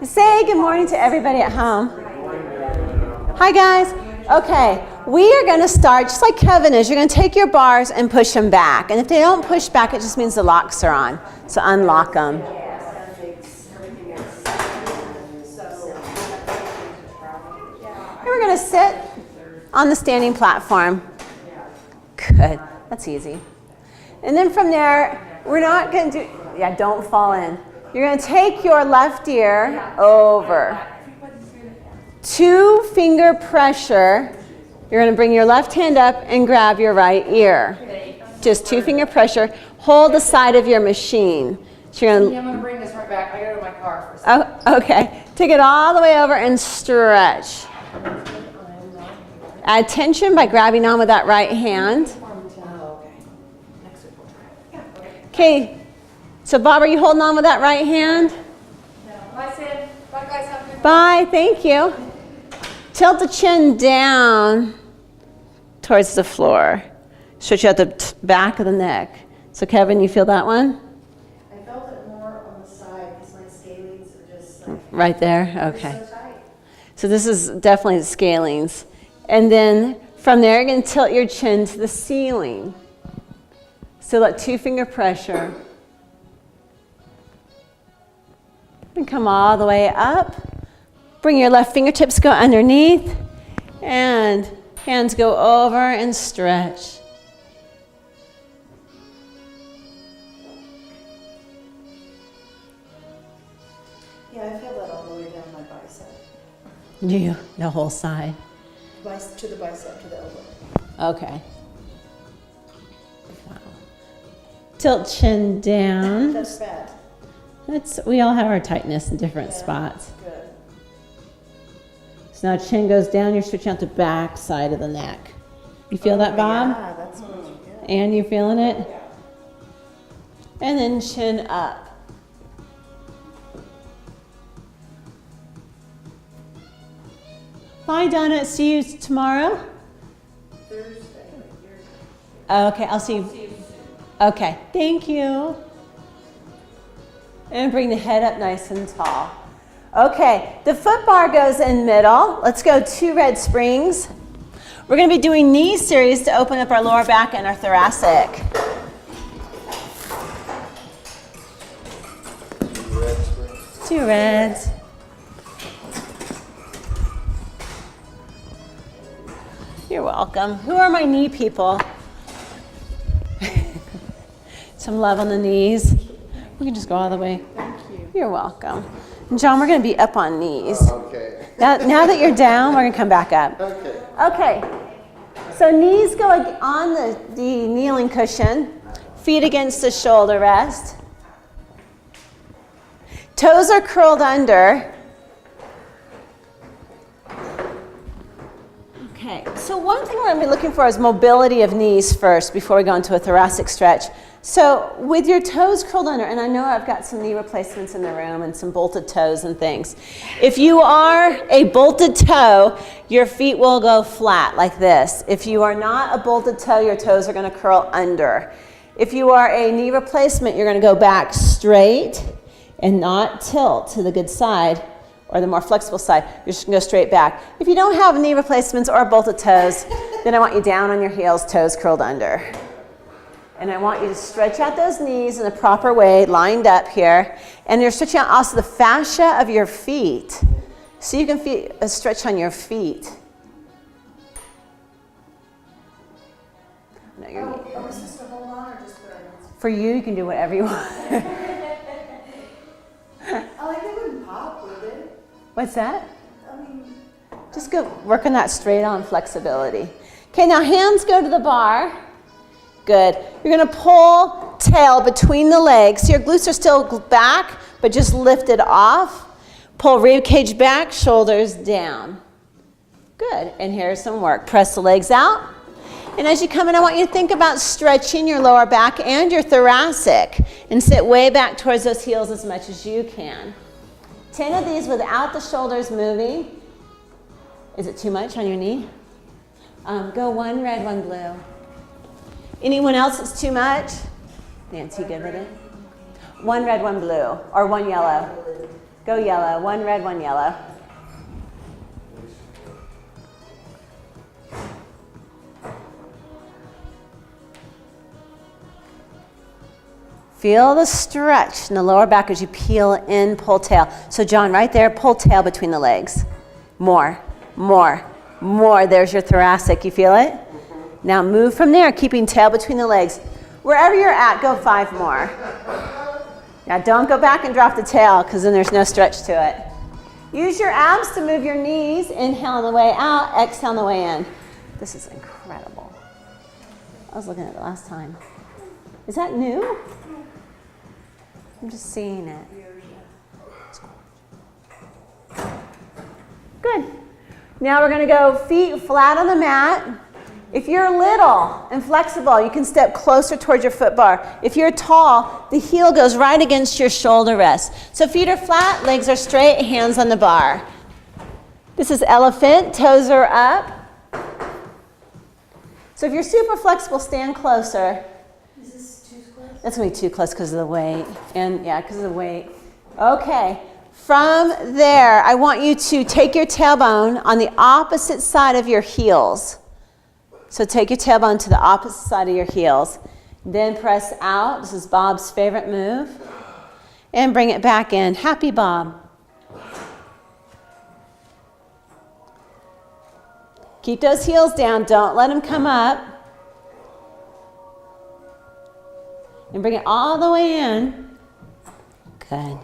Say good morning to everybody at home. Hi, guys. Okay, we are going to start just like Kevin is. You're going to take your bars and push them back. And if they don't push back, it just means the locks are on. So unlock them. And we're going to sit on the standing platform. Good. That's easy. And then from there, we're not going to do, don't fall in. You're going to take your left ear over. 2-finger pressure. You're going to bring your left hand up and grab your right ear. Just 2-finger pressure. Hold the side of your machine. So you're I'm going to bring this right back. I got to go to my car for a second. Oh, okay. Take it all the way over and stretch. Add tension by grabbing on with that right hand. Okay. So, Bob, are you holding on with that right hand? Bye, Sid. Bye, guys. Have a good Bye. Thank you. Tilt the chin down towards the floor. Stretch out the back of the neck. So, Kevin, you feel that one? I felt it more on the side because my scalenes are just like... Right there? Okay. So tight. So this is definitely the scalings. And then from there, you're going to tilt your chin to the ceiling. So let 2-finger pressure. And come all the way up. Bring your left fingertips, go underneath. And hands go over and stretch. Yeah, I feel that all the way down my bicep. You, the whole side. To the bicep, to the elbow. Okay. Wow. Tilt chin down. That's bad. We all have our tightness in different spots. Good. So now chin goes down, you're stretching out the back side of the neck. You feel that, Bob? Yeah, that's what you get. And you feeling it? Yeah. And then chin up. Bye, Donna. See you tomorrow? Thursday. Okay, I'll see you. Okay, thank you. And bring the head up nice and tall. Okay, the foot bar goes in middle. Let's go 2 red springs. We're going to be doing knee series to open up our lower back and our thoracic. 2 reds. You're welcome. Who are my knee people? Some love on the knees. We can just go all the way. Thank you. You're welcome. And John, we're going to be up on knees. Okay. Now that you're down, we're going to come back up. Okay. Okay. So knees go on the kneeling cushion. Feet against the shoulder rest. Toes are curled under. Okay, so one thing we're going to be looking for is mobility of knees first before we go into a thoracic stretch. So with your toes curled under, and I know I've got some knee replacements in the room and some bolted toes and things. If you are a bolted toe, your feet will go flat like this. If you are not a bolted toe, your toes are going to curl under. If you are a knee replacement, you're going to go back straight and not tilt to the good side or the more flexible side. You're just going to go straight back. If you don't have knee replacements or bolted toes, then I want you down on your heels, toes curled under. And I want you to stretch out those knees in the proper way, lined up here. And you're stretching out also the fascia of your feet. So you can feel a stretch on your feet. No, your knee. Are we supposed to hold on or just put our hands? For you, you can do whatever you want. I like it wouldn't pop, would it? What's that? I mean, Just go work on that straight on flexibility. Okay, now hands go to the bar. Good. You're going to pull tail between the legs. So your glutes are still back, but just lifted off. Pull rib cage back, shoulders down. Good. And here's some work. Press the legs out. And as you come in, I want you to think about stretching your lower back and your thoracic. And sit way back towards those heels as much as you can. 10 of these without the shoulders moving. Is it too much on your knee? Go 1 red, 1 blue. Anyone else that's too much? Nancy, good with it? 1 red, 1 blue, or 1 yellow. Go yellow. One red, one yellow. Feel the stretch in the lower back as you peel in, pull tail. So John, right there, pull tail between the legs. More, more, more. There's your thoracic. You feel it? Now move from there, keeping tail between the legs. Wherever you're at, go 5 more. Now don't go back and drop the tail because then there's no stretch to it. Use your abs to move your knees. Inhale on the way out, exhale on the way in. This is incredible. I was looking at it last time. Is that new? I'm just seeing it. Good. Now we're going to go feet flat on the mat. If you're little and flexible, you can step closer towards your foot bar. If you're tall, the heel goes right against your shoulder rest. So feet are flat, legs are straight, hands on the bar. This is elephant, toes are up. So if you're super flexible, stand closer. Is this too close? That's going to be too close because of the weight. And yeah, because of the weight. Okay. From there, I want you to take your tailbone on the opposite side of your heels. So take your tailbone to the opposite side of your heels. Then press out. This is Bob's favorite move. And bring it back in. Happy Bob. Keep those heels down. Don't let them come up. And bring it all the way in. Good.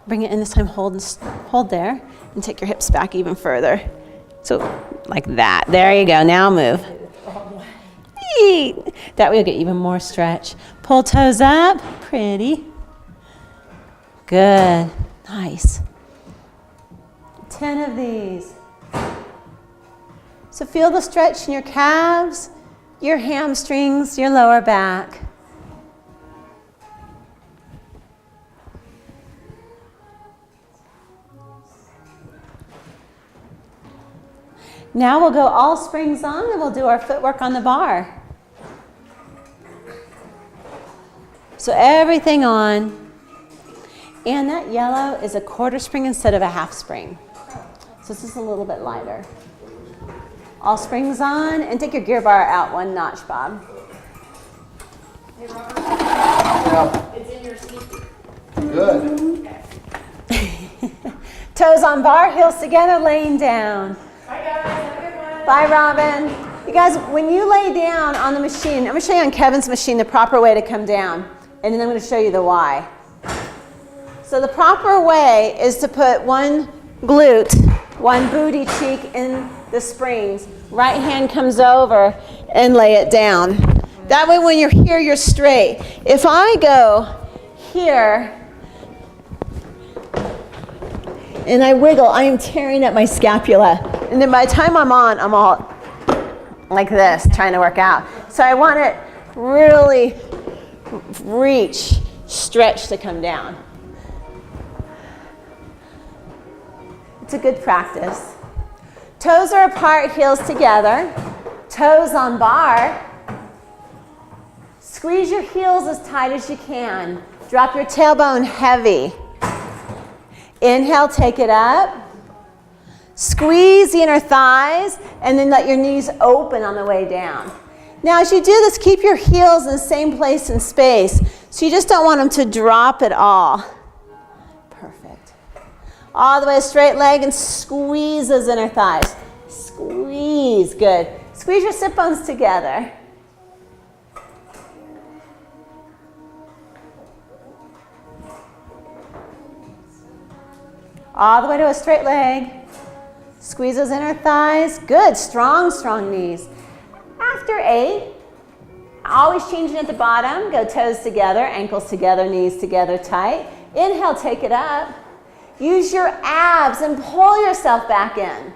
Bring it in this time. Hold there. And take your hips back even further. So like that. There you go. Now move. That way you'll get even more stretch. Pull toes up. Pretty. Good. Nice. 10 of these. So feel the stretch in your calves, your hamstrings, your lower back. Now we'll go all springs on and we'll do our footwork on the bar. So everything on. And that yellow is a quarter spring instead of a half spring. So this is a little bit lighter. All springs on, and take your gear bar out 1 notch, Bob. Hey, Robert. It's in your seat. Good. Toes on bar, heels together, laying down. Bye, guys. Have a good one. Bye, Robin. You guys, when you lay down on the machine, I'm going to show you on Kevin's machine the proper way to come down, and then I'm going to show you the why. So the proper way is to put one glute, one booty cheek in the springs. Right hand comes over and lay it down. That way when you're here, you're straight. If I go here and I wiggle, I am tearing at my scapula. And then by the time I'm on, I'm all like this, trying to work out. So I want it really reach, stretch to come down. It's a good practice. Toes are apart, heels together. Toes on bar. Squeeze your heels as tight as you can. Drop your tailbone heavy. Inhale, take it up. Squeeze the inner thighs, and then let your knees open on the way down. Now, as you do this, keep your heels in the same place in space. So you just don't want them to drop at all. Perfect. All the way straight leg and squeeze those inner thighs. Squeeze. Good. Squeeze your sit bones together. All the way to a straight leg. Squeeze those inner thighs. Good. Strong, strong knees. After 8, always changing at the bottom. Go toes together, ankles together, knees together tight. Inhale, take it up. Use your abs and pull yourself back in.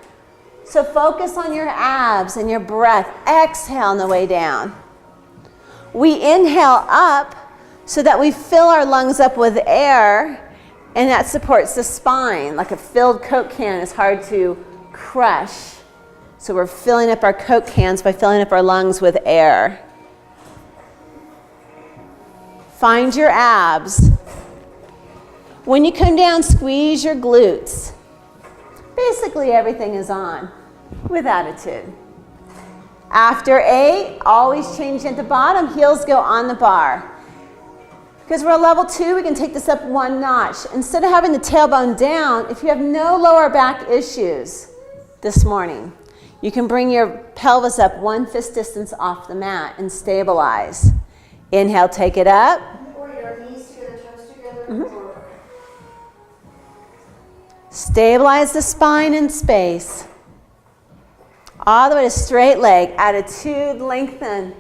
So focus on your abs and your breath. Exhale on the way down. We inhale up so that we fill our lungs up with air, and that supports the spine. Like a filled Coke can is hard to crush. So we're filling up our Coke cans by filling up our lungs with air. Find your abs. When you come down, squeeze your glutes. Basically, everything is on with attitude. After 8, always change at the bottom. Heels go on the bar. Because we're at level 2, we can take this up 1 notch. Instead of having the tailbone down, if you have no lower back issues this morning, you can bring your pelvis up 1 fist distance off the mat and stabilize. Inhale, take it up. Or your knees together, toes together. Mm-hmm. Stabilize the spine in space. All the way to straight leg. Attitude, lengthen.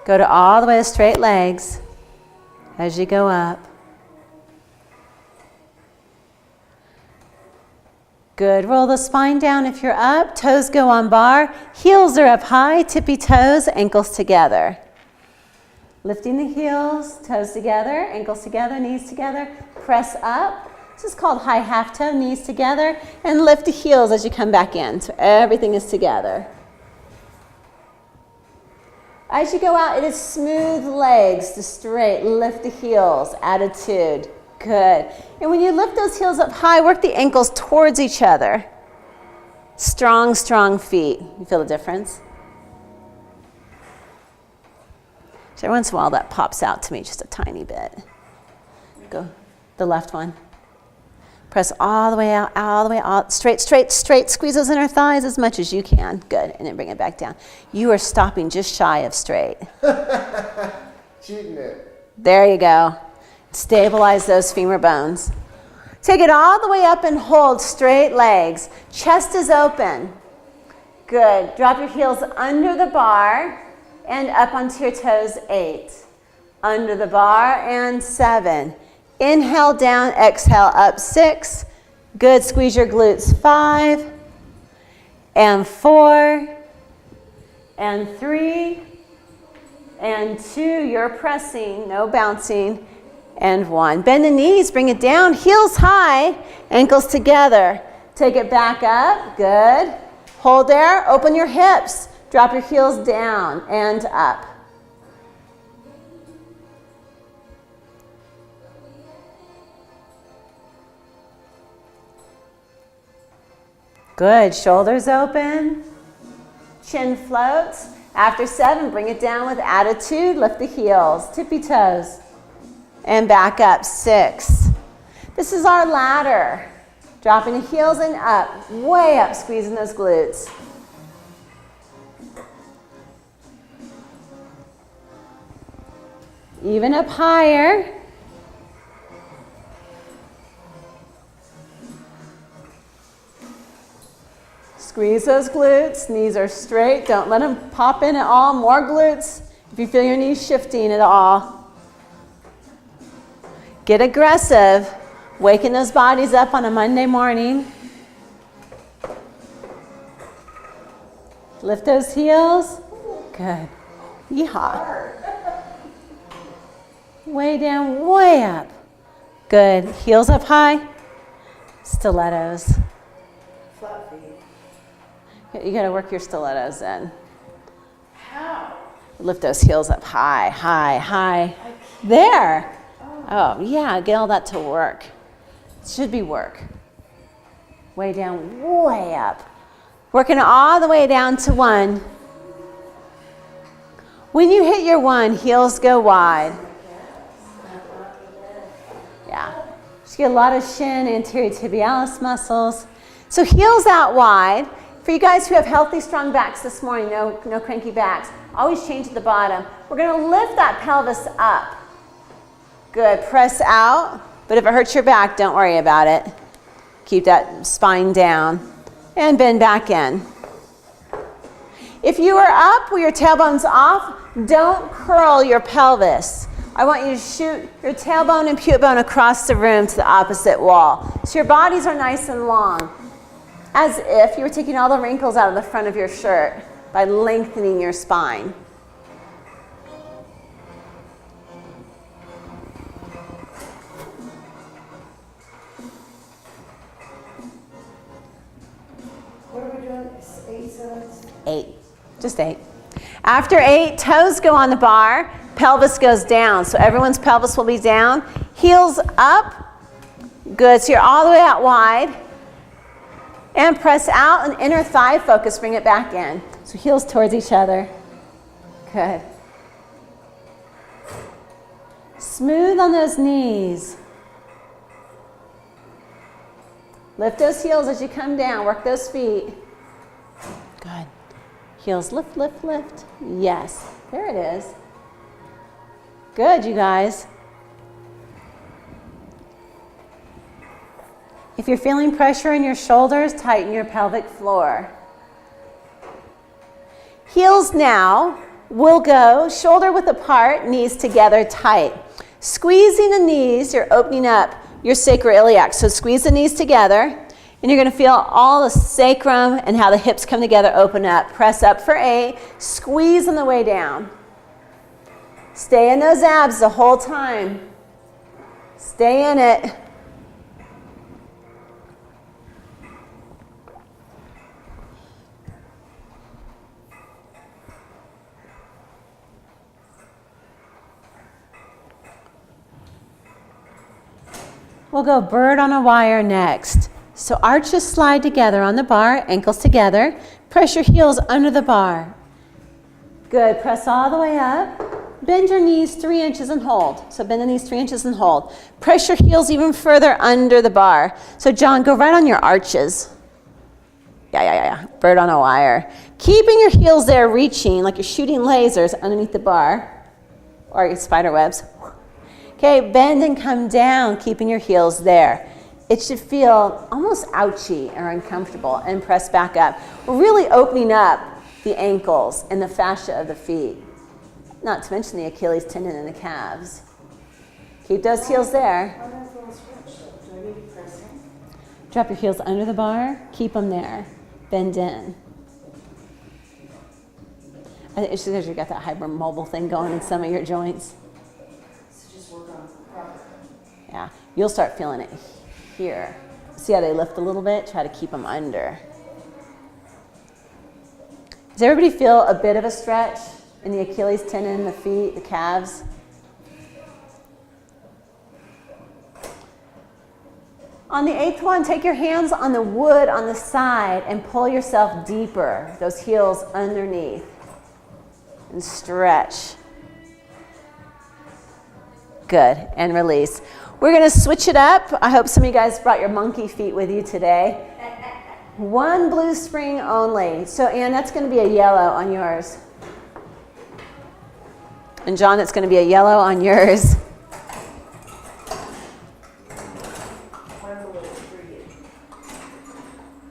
Go to all the way to straight legs as you go up. Good. Roll the spine down if you're up. Toes go on bar. Heels are up high. Tippy toes, ankles together. Lifting the heels, toes together, ankles together, knees together. Press up. This is called high half toe, knees together. And lift the heels as you come back in. So everything is together. As you go out, it is smooth legs to straight. Lift the heels. Attitude. Good. And when you lift those heels up high, work the ankles towards each other. Strong, strong feet. You feel the difference? So every once in a while that pops out to me just a tiny bit. Go. The left one. Press all the way out, all the way out. Straight, straight, straight. Squeeze those inner thighs as much as you can. Good. And then bring it back down. You are stopping just shy of straight. Cheating it. There you go. Stabilize those femur bones. Take it all the way up and hold straight legs. Chest is open. Good. Drop your heels under the bar and up onto your toes. 8. Under the bar and 7. Inhale down, exhale up. 6. Good. Squeeze your glutes. 5 and 4 and 3 and 2. You're pressing, no bouncing. And 1. Bend the knees, bring it down. Heels high, ankles together. Take it back up. Good. Hold there. Open your hips. Drop your heels down and up. Good. Shoulders open. Chin floats. After 7, bring it down with attitude. Lift the heels. Tippy toes. And back up. 6. This is our ladder. Dropping the heels and up. Way up. Squeezing those glutes. Even up higher. Squeeze those glutes. Knees are straight. Don't let them pop in at all. More glutes if you feel your knees shifting at all. Get aggressive. Waking those bodies up on a Monday morning. Lift those heels. Good. Yeehaw. Way down, way up. Good. Heels up high. Stilettos. Flat feet. You got to work your stilettos in. How? Lift those heels up high, high, high. There. Oh, yeah, get all that to work. It should be work. Way down, way up. Working all the way down to 1. When you hit your 1, heels go wide. Yeah. You get a lot of shin, anterior tibialis muscles. So heels out wide. For you guys who have healthy, strong backs this morning, no cranky backs, always change at the bottom. We're going to lift that pelvis up. Good. Press out. But if it hurts your back, don't worry about it. Keep that spine down. And bend back in. If you are up with your tailbone's off, don't curl your pelvis. I want you to shoot your tailbone and pute bone across the room to the opposite wall. So your bodies are nice and long. As if you were taking all the wrinkles out of the front of your shirt by lengthening your spine. What are we doing? 8. Just 8. After 8, toes go on the bar, pelvis goes down. So everyone's pelvis will be down. Heels up. Good. So you're all the way out wide. And press out and inner thigh focus. Bring it back in. So heels towards each other. Good. Smooth on those knees. Lift those heels as you come down. Work those feet. Good. Heels lift, lift, lift. Yes. There it is. Good, you guys. If you're feeling pressure in your shoulders, tighten your pelvic floor. Heels now will go shoulder width apart, knees together tight. Squeezing the knees, you're opening up your sacroiliac. So squeeze the knees together, and you're going to feel all the sacrum and how the hips come together, open up. Press up for 8, squeeze on the way down. Stay in those abs the whole time. Stay in it. We'll go bird on a wire next. So arches slide together on the bar, ankles together. Press your heels under the bar. Good, press all the way up. Bend your knees 3 inches and hold. So bend the knees 3 inches and hold. Press your heels even further under the bar. So John, go right on your arches. Yeah. Bird on a wire. Keeping your heels there, reaching like you're shooting lasers underneath the bar or your spider webs. Okay, bend and come down, keeping your heels there. It should feel almost ouchy or uncomfortable, and press back up. We're really opening up the ankles and the fascia of the feet, not to mention the Achilles tendon and the calves. Keep those heels there. Drop your heels under the bar, keep them there, bend in. I think it's because you got that hypermobile thing going in some of your joints. Yeah, you'll start feeling it here. See how they lift a little bit? Try to keep them under. Does everybody feel a bit of a stretch in the Achilles tendon, the feet, the calves? On the 8th one, take your hands on the wood on the side and pull yourself deeper, those heels underneath, and stretch. Good, and release. We're going to switch it up. I hope some of you guys brought your monkey feet with you today. 1 blue spring only. So Ann, that's going to be a yellow on yours. And John, it's going to be a yellow on yours.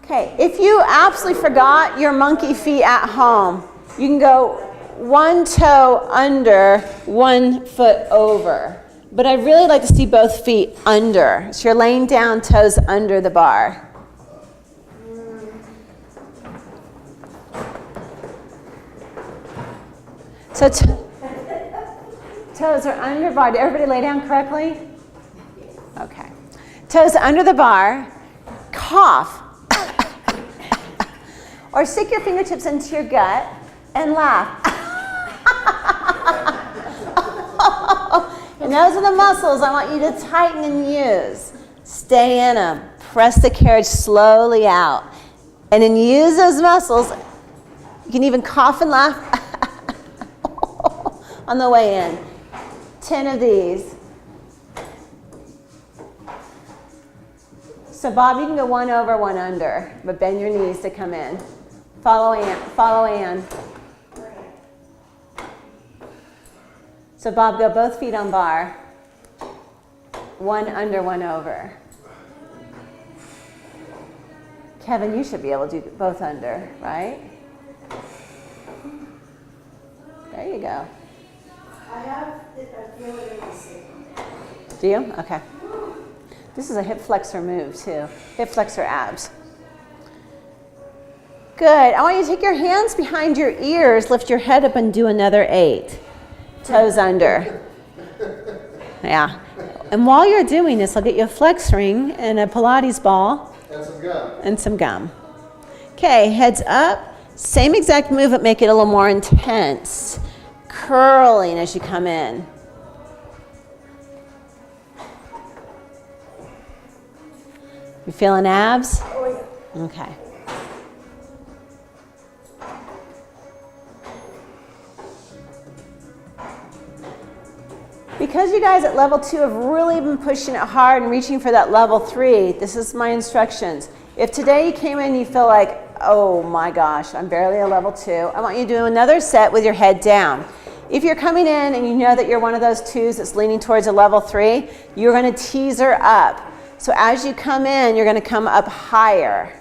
Okay, if you absolutely forgot your monkey feet at home, you can go 1 toe under, 1 foot over. But I'd really like to see both feet under. So you're laying down, toes under the bar. So toes are under bar. Did everybody lay down correctly? Okay. Toes under the bar. Cough. Or stick your fingertips into your gut and laugh. And those are the muscles I want you to tighten and use. Stay in them. Press the carriage slowly out. And then use those muscles. You can even cough and laugh on the way in. 10 of these. So Bob, you can go 1 over, 1 under, but bend your knees to come in. Follow Ann. So Bob, go both feet on bar. 1 under, 1 over. Kevin, you should be able to do both under, right? There you go. I feel it in the same. Do you? Okay. This is a hip flexor move too. Hip flexor abs. Good. I want you to take your hands behind your ears, lift your head up and do another 8. Toes under. Yeah. And while you're doing this, I'll get you a flex ring and a Pilates ball. And some gum. And some gum. Okay, heads up, Same exact movement, make it a little more intense. Curling as you come in. You feeling abs? Oh, yeah. Okay. Because you guys at level 2 have really been pushing it hard and reaching for that level 3, this is my instructions. If today you came in and you feel like, oh my gosh, I'm barely a level 2, I want you to do another set with your head down. If you're coming in and you know that you're one of those 2s that's leaning towards a level 3, you're going to teaser up. So as you come in, you're going to come up higher.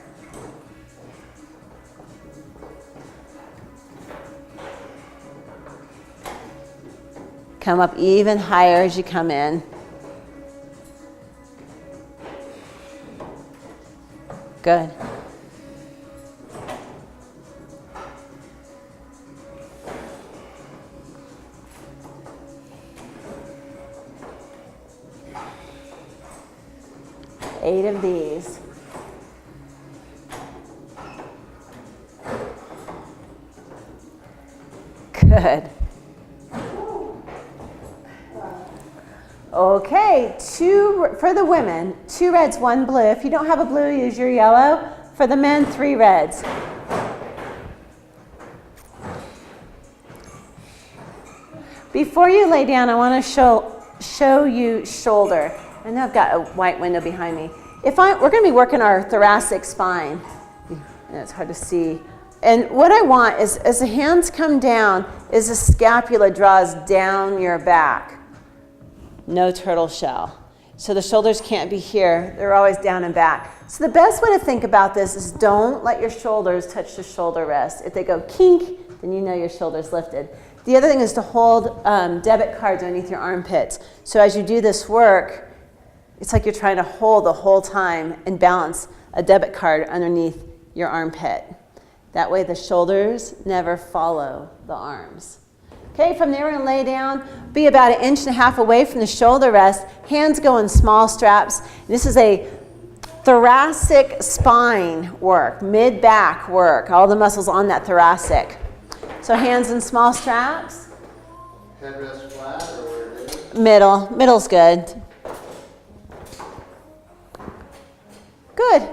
Come up even higher as you come in. Good. Eight of these. Good. Okay, 2 for the women, 2 reds, 1 blue. If you don't have a blue, use your yellow. For the men, 3 reds. Before you lay down, I want to show you shoulder. I know I've got a white window behind me. We're going to be working our thoracic spine. It's hard to see. And what I want is, as the hands come down, is the scapula draws down your back. No turtle shell. So the shoulders can't be here. They're always down and back. So the best way to think about this is don't let your shoulders touch the shoulder rest. If they go kink, then you know your shoulder's lifted. The other thing is to hold debit cards underneath your armpits. So as you do this work, it's like you're trying to hold the whole time and balance a debit card underneath your armpit. That way the shoulders never follow the arms. Okay, from there we're going to lay down, be about 1.5 inches away from the shoulder rest. Hands go in small straps. This is a thoracic spine work, mid-back work, all the muscles on that thoracic. So hands in small straps. Headrest flat or where it is? Middle. Middle's good. Good.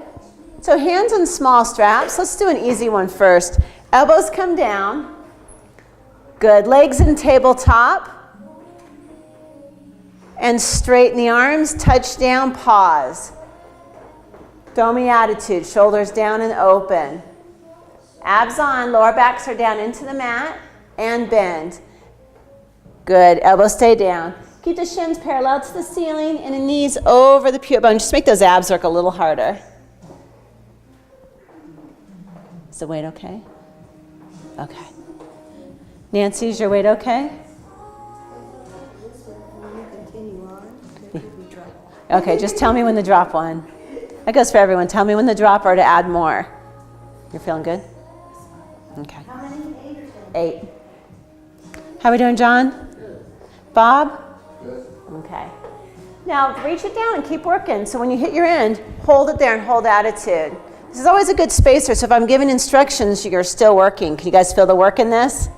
So hands in small straps. Let's do an easy one first. Elbows come down. Good. Legs in tabletop. And straighten the arms, touch down, pause. Domi attitude, shoulders down and open. Abs on, lower backs are down into the mat and bend. Good. Elbows stay down. Keep the shins parallel to the ceiling and the knees over the pubis bone. Just make those abs work a little harder. Is the weight okay? Okay. Nancy, is your weight okay? Okay, just tell me when to drop one. That goes for everyone. Tell me when to drop or to add more. You're feeling good? Okay. How many? 8 or 10? 8. How we doing, John? Good. Bob? Good. Okay. Now, reach it down and keep working. So when you hit your end, hold it there and hold attitude. This is always a good spacer, so if I'm giving instructions, you're still working. Can you guys feel the work in this?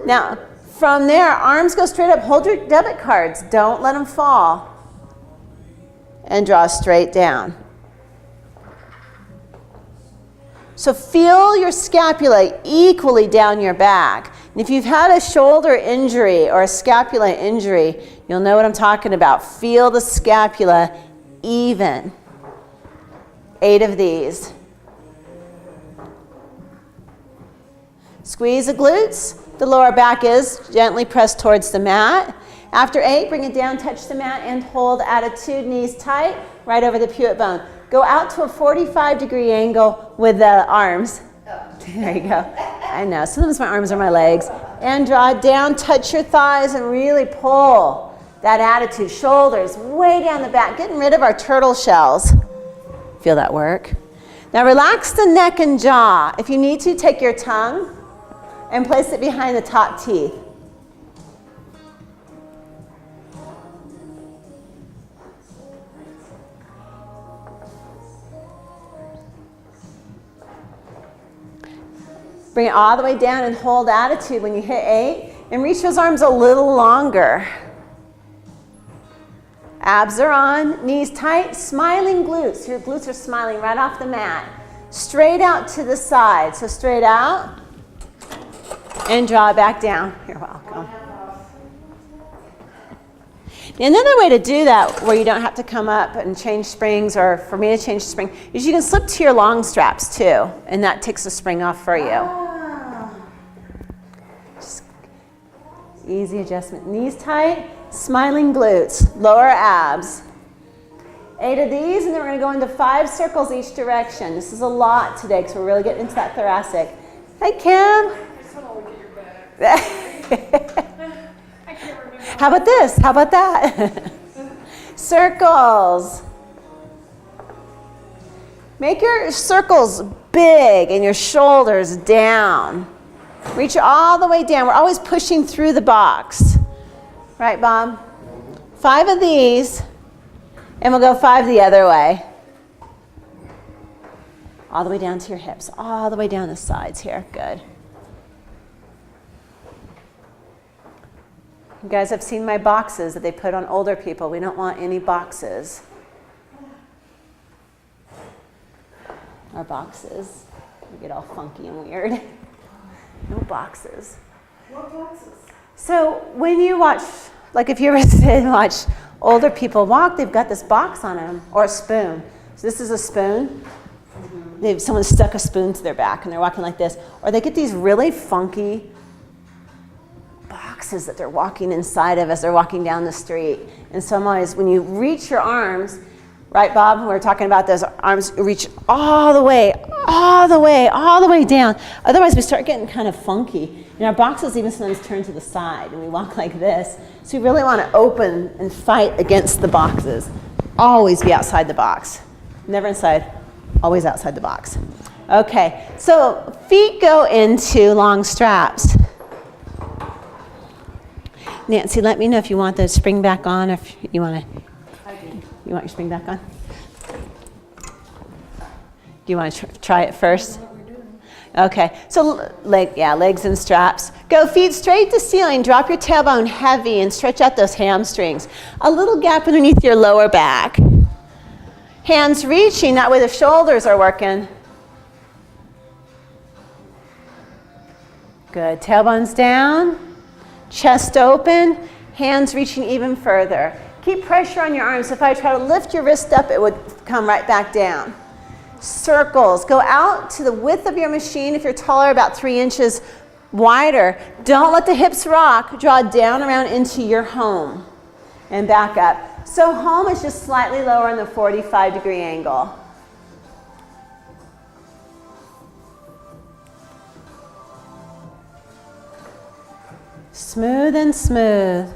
Now, from there, arms go straight up. Hold your debit cards. Don't let them fall. And draw straight down. So feel your scapula equally down your back. And if you've had a shoulder injury or a scapula injury, you'll know what I'm talking about. Feel the scapula even. 8 of these. Squeeze the glutes. The lower back is gently pressed towards the mat. After 8, bring it down, touch the mat, and hold attitude, knees tight, right over the pubis bone. Go out to a 45-degree angle with the arms. There you go. I know, sometimes my arms are my legs. And draw down, touch your thighs, and really pull that attitude. Shoulders way down the back, getting rid of our turtle shells. Feel that work? Now relax the neck and jaw. If you need to, take your tongue and place it behind the top teeth. Bring it all the way down and hold attitude when you hit 8. And reach those arms a little longer. Abs are on, knees tight, smiling glutes. Your glutes are smiling right off the mat. Straight out to the side. So straight out and draw it back down. You're welcome. Another way to do that where you don't have to come up and change springs, or for me to change the spring, is you can slip to your long straps too, and that takes the spring off for you. Just easy adjustment. Knees tight, smiling glutes, lower abs. 8 of these, and then we're going to go into 5 circles each direction. This is a lot today because we're really getting into that thoracic. Hey, Kim. I just want to look at your back. I can't remember. How about this? How about that? Circles. Make your circles big and your shoulders down. Reach all the way down. We're always pushing through the box. Right, Bob? 5 of these, and we'll go 5 the other way. All the way down to your hips, all the way down the sides here. Good. You guys have seen my boxes that they put on older people. We don't want any boxes. Our boxes. We get all funky and weird. No boxes. What boxes? So when you watch, like if you ever sit and watch older people walk, they've got this box on them, or a spoon. So this is a spoon. Someone stuck a spoon to their back and they're walking like this. Or they get these really funky boxes that they're walking inside of as they're walking down the street. And so I'm always, when you reach your arms, right, Bob? We were talking about those arms reach all the way, all the way, all the way down. Otherwise, we start getting kind of funky. And our boxes even sometimes turn to the side, and we walk like this. So we really want to open and fight against the boxes. Always be outside the box. Never inside, always outside the box. Okay, so feet go into long straps. Nancy, let me know if you want the spring back on, or if you want to. You want your spring back on? Do you want to try it first? Okay, so legs and straps. Go feet straight to ceiling. Drop your tailbone heavy and stretch out those hamstrings. A little gap underneath your lower back. Hands reaching, that way the shoulders are working. Good, tailbone's down. Chest open, hands reaching even further. Keep pressure on your arms. If I try to lift your wrist up, it would come right back down. Circles. Go out to the width of your machine. If you're taller, about 3 inches wider. Don't let the hips rock. Draw down around into your home and back up. So home is just slightly lower in the 45-degree angle. Smooth and smooth.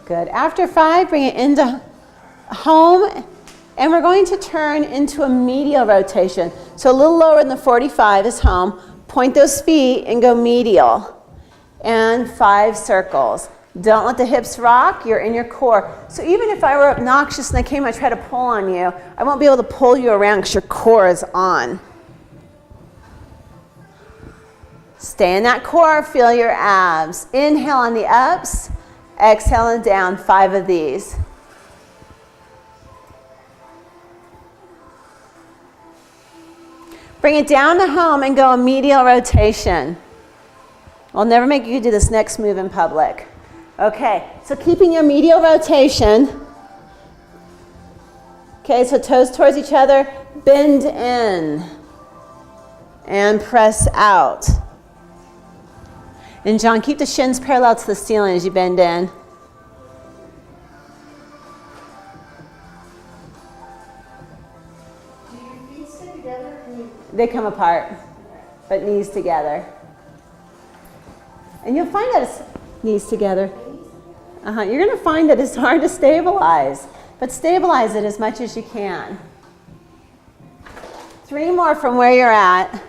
Good. After 5, bring it into home, and we're going to turn into a medial rotation. So a little lower than the 45 is home. Point those feet and go medial. And 5 circles. Don't let the hips rock. You're in your core. So even if I were obnoxious and I came, I try to pull on you, I won't be able to pull you around because your core is on. Stay in that core. Feel your abs. Inhale on the ups. Exhale and down. 5 of these. Bring it down to home and go a medial rotation. I'll never make you do this next move in public. Okay, so keeping your medial rotation. Okay, so toes towards each other, bend in and press out. And John, keep the shins parallel to the ceiling as you bend in. Do your feet stay together? They come apart, but knees together. And you'll find that it's knees together. You're going to find that it's hard to stabilize, but stabilize it as much as you can. 3 more from where you're at.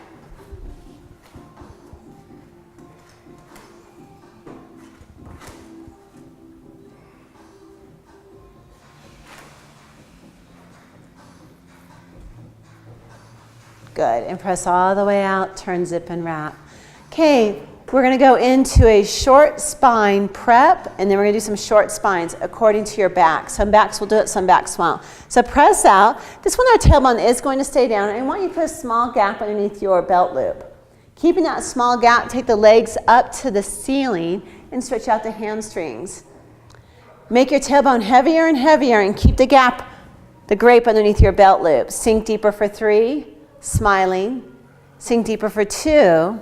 Good. And press all the way out, turn, zip, and wrap. Okay, we're going to go into a short spine prep, and then we're going to do some short spines according to your back. Some backs will do it, some backs won't. So press out. This one, our tailbone is going to stay down. I want you to put a small gap underneath your belt loop. Keeping that small gap, take the legs up to the ceiling and stretch out the hamstrings. Make your tailbone heavier and heavier and keep the gap, the grape underneath your belt loop. Sink deeper for 3, smiling. Sink deeper for 2.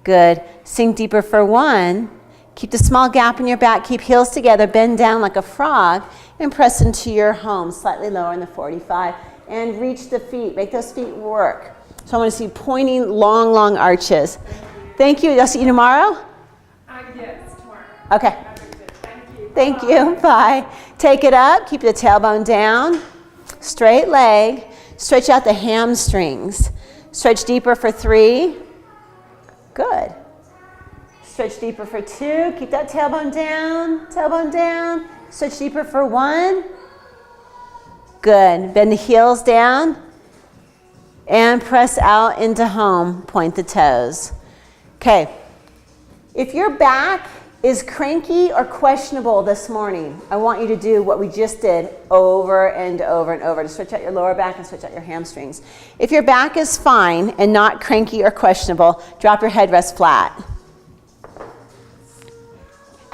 Good. Sink deeper for 1. Keep the small gap in your back. Keep heels together. Bend down like a frog and press into your home. Slightly lower in the 45. And reach the feet. Make those feet work. So I want to see pointing, long, long arches. Thank you. I'll see you tomorrow? Yes, tomorrow. Okay. Thank you. Thank you. Bye. Take it up. Keep the tailbone down. Straight leg. Stretch out the hamstrings. Stretch deeper for 3. Good. Stretch deeper for 2. Keep that tailbone down. Tailbone down. Stretch deeper for 1. Good. Bend the heels down. And press out into home. Point the toes. Okay. If your back is cranky or questionable this morning, I want you to do what we just did over and over and over to stretch out your lower back and stretch out your hamstrings. If your back is fine and not cranky or questionable, drop your headrest flat.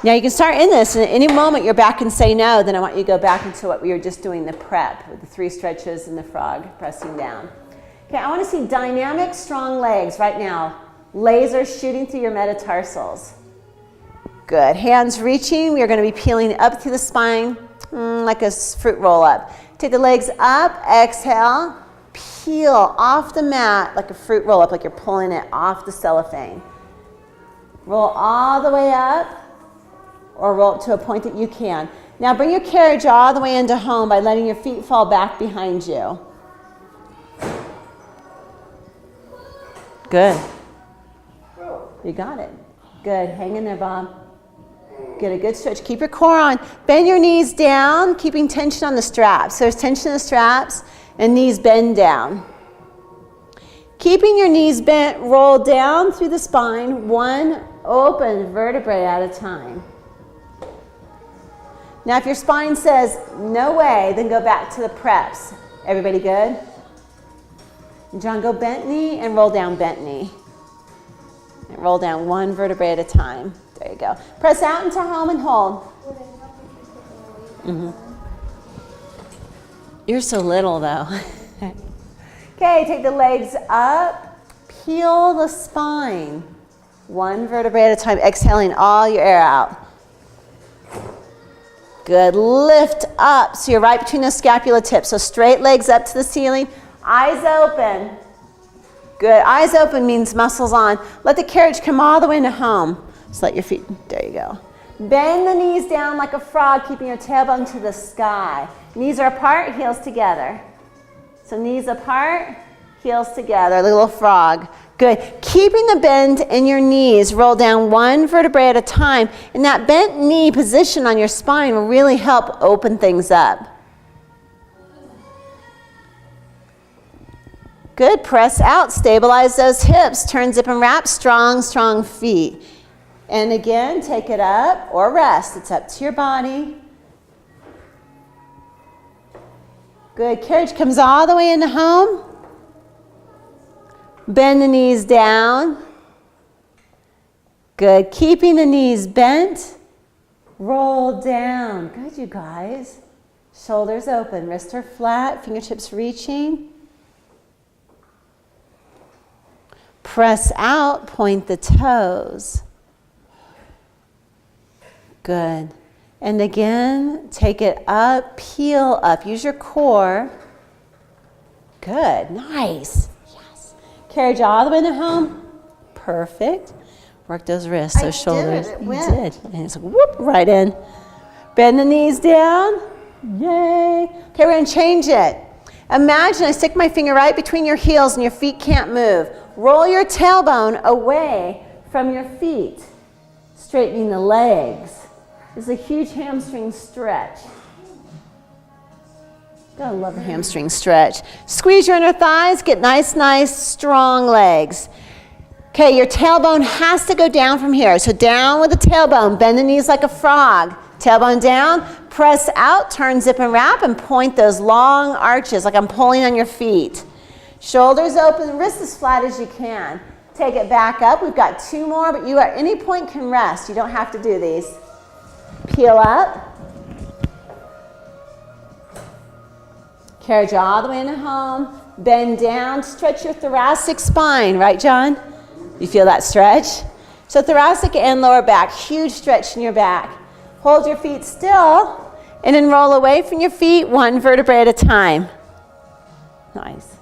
Now you can start in this, and at any moment your back can say no, then I want you to go back into what we were just doing, the prep, with the 3 stretches and the frog pressing down. Okay, I want to see dynamic, strong legs right now. Laser shooting through your metatarsals. Good. Hands reaching. We are going to be peeling up through the spine like a fruit roll up. Take the legs up. Exhale. Peel off the mat like a fruit roll up, like you're pulling it off the cellophane. Roll all the way up or roll up to a point that you can. Now bring your carriage all the way into home by letting your feet fall back behind you. Good. You got it. Good. Hang in there, Bob. Get a good stretch. Keep your core on. Bend your knees down, keeping tension on the straps. So there's tension in the straps and knees bend down. Keeping your knees bent, roll down through the spine, 1 open vertebrae at a time. Now if your spine says no way, then go back to the preps. Everybody good? John, go bent knee and roll down bent knee. And roll down 1 vertebrae at a time. There you go. Press out into home and hold. You're so little though. Okay, take the legs up. Peel the spine. 1 vertebrae at a time. Exhaling all your air out. Good. Lift up. So you're right between the scapula tips. So straight legs up to the ceiling. Eyes open. Good. Eyes open means muscles on. Let the carriage come all the way into home. Just let your feet, there you go. Bend the knees down like a frog, keeping your tailbone to the sky. Knees are apart, heels together. So knees apart, heels together, like a little frog. Good. Keeping the bend in your knees, roll down 1 vertebrae at a time. And that bent knee position on your spine will really help open things up. Good. Press out, stabilize those hips. Turn, zip, and wrap. Strong, strong feet. And again, take it up or rest. It's up to your body. Good. Carriage comes all the way into home. Bend the knees down. Good. Keeping the knees bent. Roll down. Good, you guys. Shoulders open. Wrists are flat. Fingertips reaching. Press out. Point the toes. Good. And again, take it up, peel up. Use your core. Good. Nice. Yes. Carriage all the way to home. Perfect. Work those wrists, those shoulders. It You went. did. And it's like, whoop, right in. Bend the knees down. Yay. Okay, we're going to change it. Imagine I stick my finger right between your heels and your feet can't move. Roll your tailbone away from your feet, straightening the legs. This is a huge hamstring stretch. I love a hamstring stretch. Squeeze your inner thighs, get nice, strong legs. Okay, your tailbone has to go down from here. So down with the tailbone, bend the knees like a frog. Tailbone down, press out, turn, zip, and wrap, and point those long arches like I'm pulling on your feet. Shoulders open, wrists as flat as you can. Take it back up. We've got 2 more, but you at any point can rest. You don't have to do these. Peel up. Carriage all the way into home. Bend down, stretch your thoracic spine. Right, John? You feel that stretch? So thoracic and lower back, huge stretch in your back. Hold your feet still, and then roll away from your feet 1 vertebrae at a time. Nice.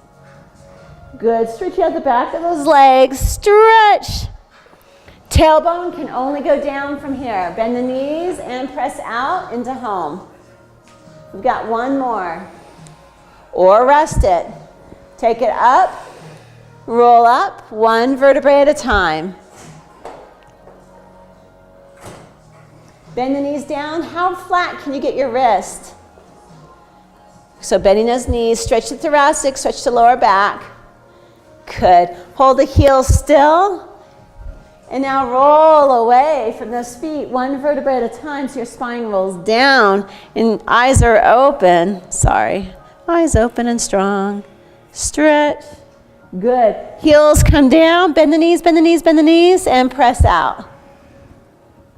Good. Stretch out the back of those legs. Stretch. Tailbone can only go down from here. Bend the knees and press out into home. We've got 1 more. Or rest it. Take it up. Roll up 1 vertebrae at a time. Bend the knees down. How flat can you get your wrist? So bending those knees, stretch the thoracic, stretch the lower back. Good. Hold the heels still. And now roll away from those feet 1 vertebrae at a time so your spine rolls down and eyes are open. Sorry. Eyes open and strong. Stretch. Good. Heels come down. Bend the knees, bend the knees, bend the knees, and press out.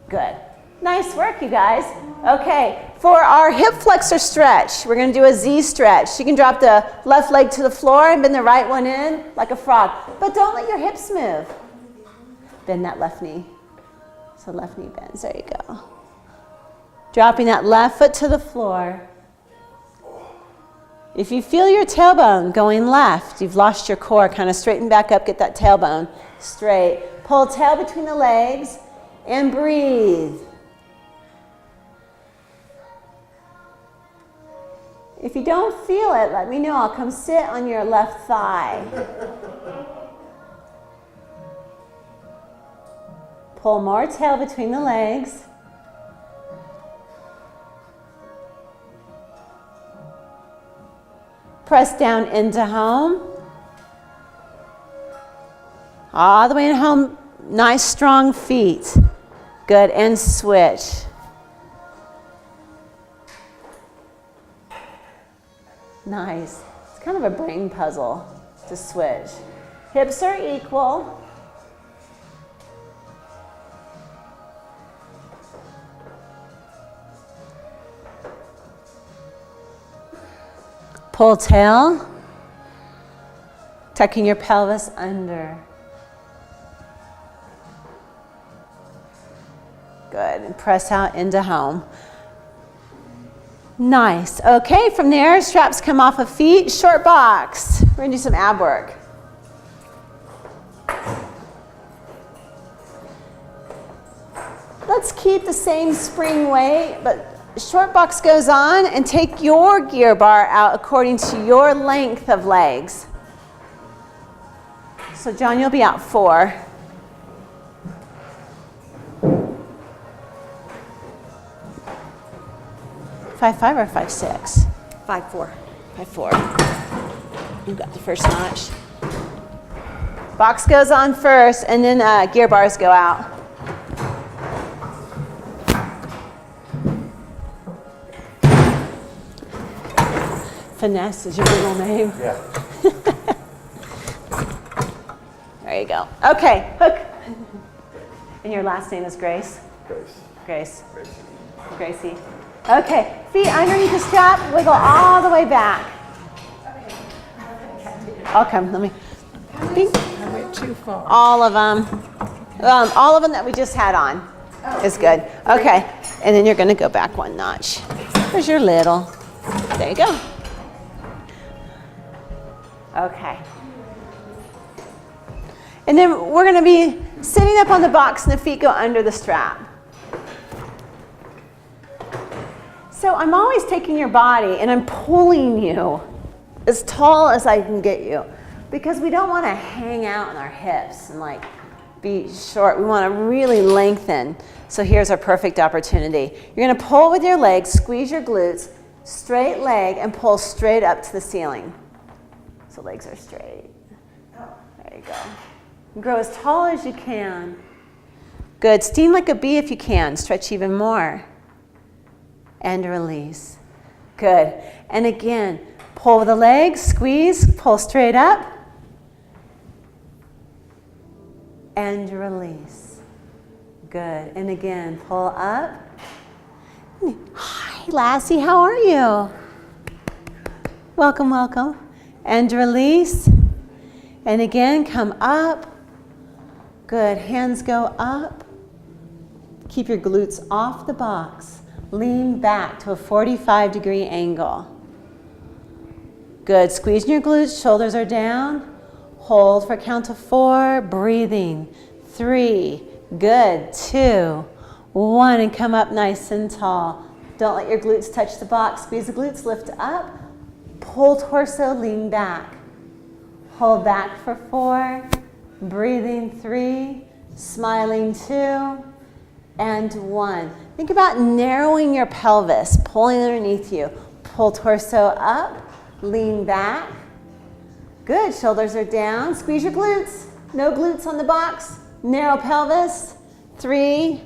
Good. Nice work, you guys. Okay, for our hip flexor stretch, we're going to do a Z stretch. You can drop the left leg to the floor and bend the right one in like a frog. But don't let your hips move. Bend that left knee. So left knee bends. There you go. Dropping that left foot to the floor. If you feel your tailbone going left, you've lost your core. Kind of straighten back up, get that tailbone straight. Pull tail between the legs and breathe. If you don't feel it, let me know. I'll come sit on your left thigh. Pull more tail between the legs. Press down into home. All the way in home. Nice strong feet. Good, and switch. Nice. It's kind of a brain puzzle to switch. Hips are equal. Pull tail. Tucking your pelvis under. Good. And press out into home. Nice. Okay, from there, straps come off of feet. Short box. We're going to do some ab work. Let's keep the same spring weight, but short box goes on, and take your gear bar out according to your length of legs. So John, you'll be out 4. 5'5" or 5'6"? 5'4". 5'4". You've got the first notch. Box goes on first, and then gear bars go out. Finesse is your middle name. Yeah. There you go. Okay, hook. And your last name is Grace? Grace. Grace. Gracie. Okay, feet underneath the strap, wiggle all the way back. I'll come, let me. I went too far. All of them that we just had on is good. Okay, and then you're gonna go back 1 notch. There's your little, there you go. Okay. And then we're gonna be sitting up on the box and the feet go under the strap. So I'm always taking your body and I'm pulling you as tall as I can get you, because we don't want to hang out in our hips and like be short. We want to really lengthen. So here's our perfect opportunity. You're going to pull with your legs, squeeze your glutes, Straight leg and pull straight up to the ceiling. So legs are straight. There you go. Grow as tall as you can. Good. Sting like a bee if you can. Stretch even more. And release. Good. And again, pull the legs, squeeze, pull straight up. And release. Good. And again, pull up. Hi, Lassie. How are you? Welcome, welcome. And release. And again, come up. Good. Hands go up. Keep your glutes off the box. Lean back to a 45-degree angle. Good. Squeeze your glutes. Shoulders are down. Hold for a count of 4. Breathing. 3. Good. 2. 1. And come up nice and tall. Don't let your glutes touch the box. Squeeze the glutes. Lift up. Pull torso. Lean back. Hold back for 4. Breathing. 3. Smiling. 2. And 1. Think about narrowing your pelvis, pulling underneath you. Pull torso up, lean back. Good, shoulders are down. Squeeze your glutes. No glutes on the box. Narrow pelvis. 3,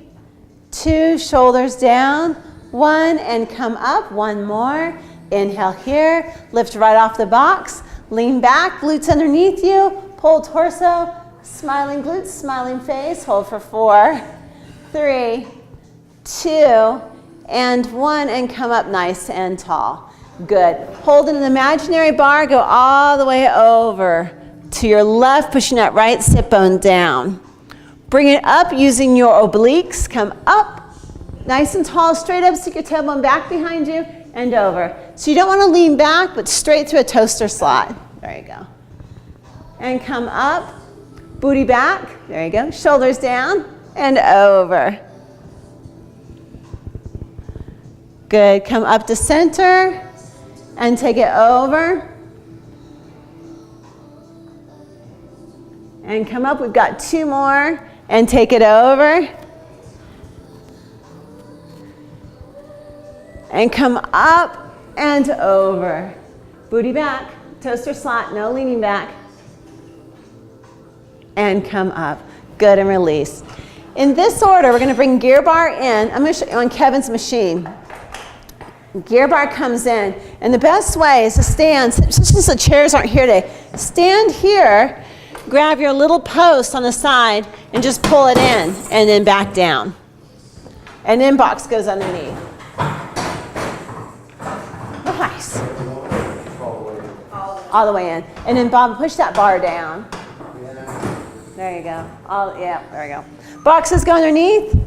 2, shoulders down. 1, and come up. 1 more. Inhale here. Lift right off the box. Lean back, glutes underneath you. Pull torso, smiling glutes, smiling face. Hold for 4. 3, 2, and 1, and come up nice and tall. Good. Hold in an imaginary bar, go all the way over to your left, pushing that right sit bone down. Bring it up using your obliques. Come up, nice and tall, straight up, stick your tailbone back behind you, and over. So you don't want to lean back, but straight through a toaster slot. There you go. And come up, booty back. There you go. Shoulders down. And over. Good. Come up to center and take it over. And come up. We've got 2 more. And take it over. And come up and over. Booty back. Toaster slot. No leaning back. And come up. Good. And release. In this order, we're going to bring gear bar in. I'm going to show you on Kevin's machine. Gear bar comes in, and the best way is to stand, since the chairs aren't here today, stand here, grab your little post on the side, and just pull it in, and then back down. And then box goes underneath. Nice. All the way in. And then Bob, push that bar down. There you go. Yeah, there we go. Boxes go underneath.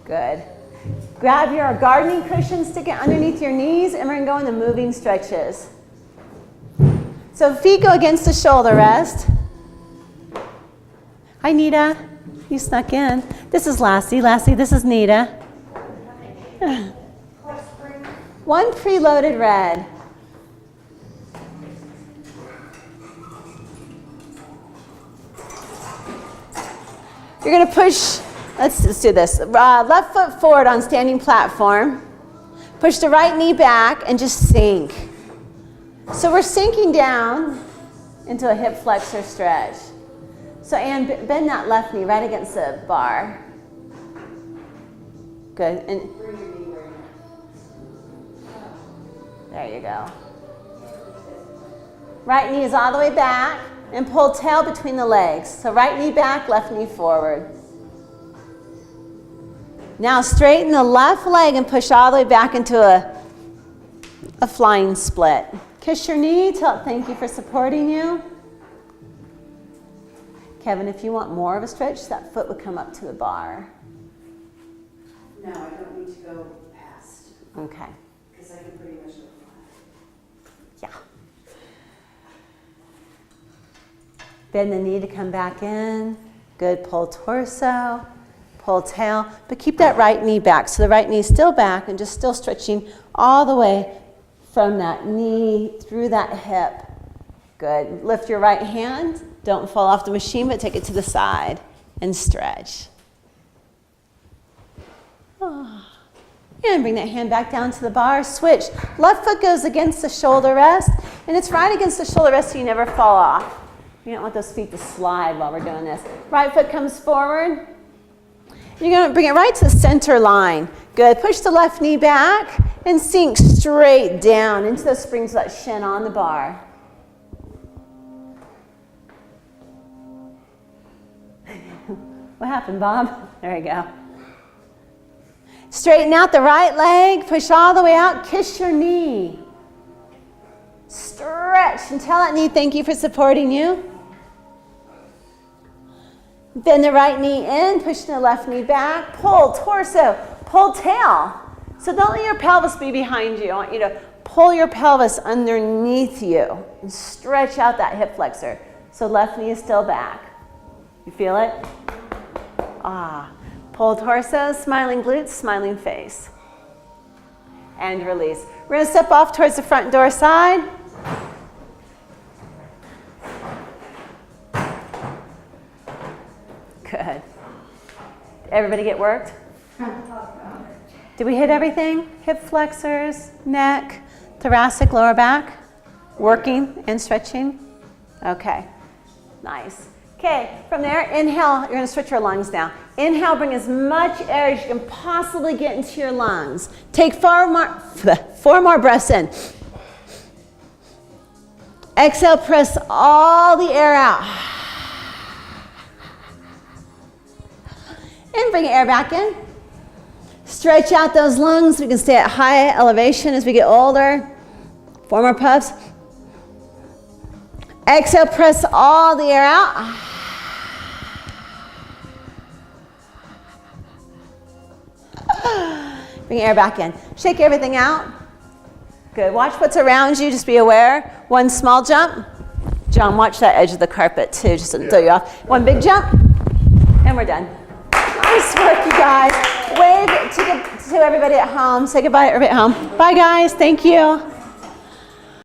Good. Grab your gardening cushion, stick it underneath your knees, and we're going to go into moving stretches. So feet go against the shoulder rest. Hi, Nita. You snuck in. This is Lassie. Lassie, this is Nita. 1 preloaded red. You're going to push, let's do this. Left foot forward on standing platform. Push the right knee back and just sink. So we're sinking down into a hip flexor stretch. So Ann, bend that left knee right against the bar. Good. And there you go. Right knee is all the way back. And pull tail between the legs. So right knee back, left knee forward. Now straighten the left leg and push all the way back into a flying split. Kiss your knee, tell it thank you for supporting you. Kevin, if you want more of a stretch, that foot would come up to the bar. No, I don't need to go past, Okay. because I can pretty much go flat. Yeah. Bend the knee to come back in. Good. Pull torso, pull tail, but keep that right knee back. So the right knee is still back and just still stretching all the way from that knee through that hip. Good. Lift your right hand. Don't fall off the machine, but take it to the side and stretch. And bring that hand back down to the bar. Switch. Left foot goes against the shoulder rest, and it's right against the shoulder rest so you never fall off. You don't want those feet to slide while we're doing this. Right foot comes forward. You're going to bring it right to the center line. Good. Push the left knee back and sink straight down into those springs of that shin on the bar. What happened, Bob? There we go. Straighten out the right leg. Push all the way out. Kiss your knee. Stretch and tell that knee thank you for supporting you. Bend the right knee in. Push the left knee back. Pull torso. Pull tail. So don't let your pelvis be behind you. I want you to pull your pelvis underneath you and stretch out that hip flexor. So left knee is still back. You feel it? Ah. Pull torso, smiling glutes, smiling face. And release. We're going to step off towards the front door side. Good. Everybody get worked? Did we hit everything? Hip flexors, neck, thoracic, lower back? Working and stretching? Okay. Nice. Okay, from there, inhale, you're going to switch your lungs now. Inhale, bring as much air as you can possibly get into your lungs. Take 4 more breaths in. Exhale, press all the air out. And bring air back in. Stretch out those lungs. We can stay at high elevation as we get older. 4 more puffs. Exhale, press all the air out. Bring air back in. Shake everything out. Good. Watch what's around you. Just be aware. 1 small jump. John, watch that edge of the carpet too. Just to throw you off. 1 big jump. And we're done. Nice work, you guys. Wave to everybody at home. Say goodbye to everybody at home. Bye, guys. Thank you.